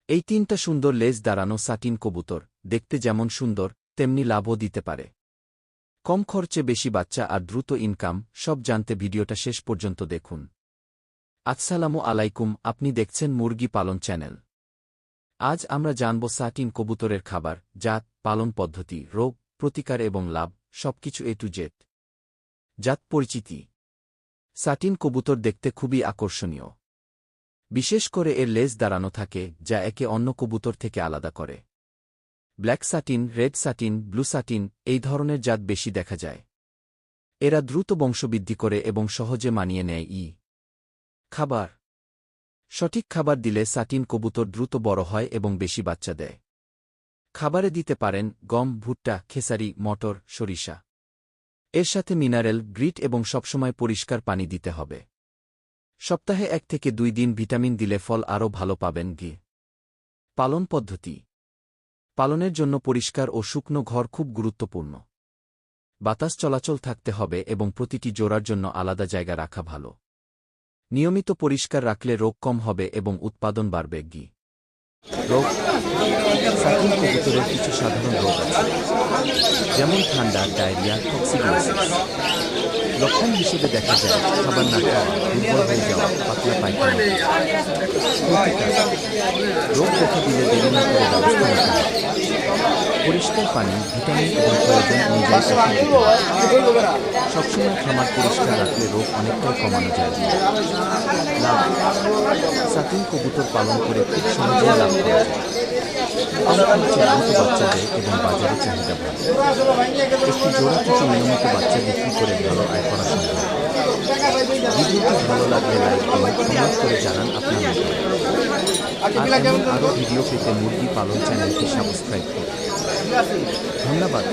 এই ৩টা সুন্দর লেজ দাঁড়ানো সাটিন কবুতর দেখতে যেমন সুন্দর তেমনি লাভও দিতে পারে। কম খরচে বেশি বাচ্চা আর দ্রুত ইনকাম সব জানতে ভিডিওটা শেষ পর্যন্ত দেখুন। আসসালামু আলাইকুম, আপনি দেখছেন মুরগি পালন চ্যানেল। আজ আমরা জানব সাটিন কবুতরের খাবার, জাত, পালন পদ্ধতি, রোগ প্রতিকার এবং লাভ সবকিছু A to Z। জাত পরিচিতি। সাটিন কবুতর দেখতে খুবই আকর্ষণীয়। বিশেষ করে এর লেজ দাঁড়ানো থাকে যা একে অন্য কবুতর থেকে আলাদা করে। Black satin, red satin, blue satin এই ধরনের জাত বেশি দেখা যায়। এরা দ্রুত বংশবৃদ্ধি করে এবং সহজে মানিয়ে নেয়। খাবার। সঠিক খাবার দিলে সাটিন কবুতর দ্রুত বড় হয় এবং বেশি বাচ্চা দেয়। খাবারে দিতে পারেন গম, ভুট্টা, খেসারি, মটর, সরিষা। এর সাথে মিনারেল, গ্রিট এবং সবসময় পরিষ্কার পানি দিতে হবে। সপ্তাহে 1 থেকে 2 দিন ভিটামিন দিলে ফল আরও ভালো পাবেন। পালন পদ্ধতি। পালনের জন্য পরিষ্কার ও শুকনো ঘর খুব গুরুত্বপূর্ণ। বাতাস চলাচল থাকতে হবে এবং প্রতিটি জোড়ার জন্য আলাদা জায়গা রাখা ভালো। নিয়মিত পরিষ্কার রাখলে রোগ কম হবে এবং উৎপাদন বাড়বে। রোগ। সাটিন কবুতরের কিছু সাধারণ রোগ আছে, যেমন ঠান্ডা, ডায়রিয়া, কক্সিডিওসিস। লক্ষণ হিসেবে দেখা যায় খাবার না খাওয়া, দুর্বল হয়ে যাওয়া, পাতলা পায়খানা। প্রতিকার। রোগ দেখা দিলে দেরি না করে ব্যবস্থা নিতে হবে। পরিষ্কার পানি, ভিটামিন এবং প্রয়োজন অনুযায়ী ওষুধ দিতে হবে। সবসময় খামার পরিষ্কার রাখলে রোগ অনেকটাই কমানো যায়। লাভ। সাটিন কবুতর পালন করে খুব সহজেই লাভ করা যায়। কম খরচে দ্রুত বাচ্চা দেয় এবং বাজারে চাহিদা বাড়ে। একটি জোড়া থেকে নিয়মিত বাচ্চা বিক্রি করে ভালো আয় করা সম্ভব। ভিডিওটি ভালো লাগলে লাইক দিন, কমেন্ট করে জানান আপনার মতামত। আর এমন আরও ভিডিও পেতে মুরগি পালন চ্যানেলটি সাবস্ক্রাইব করুন। ধন্যবাদ।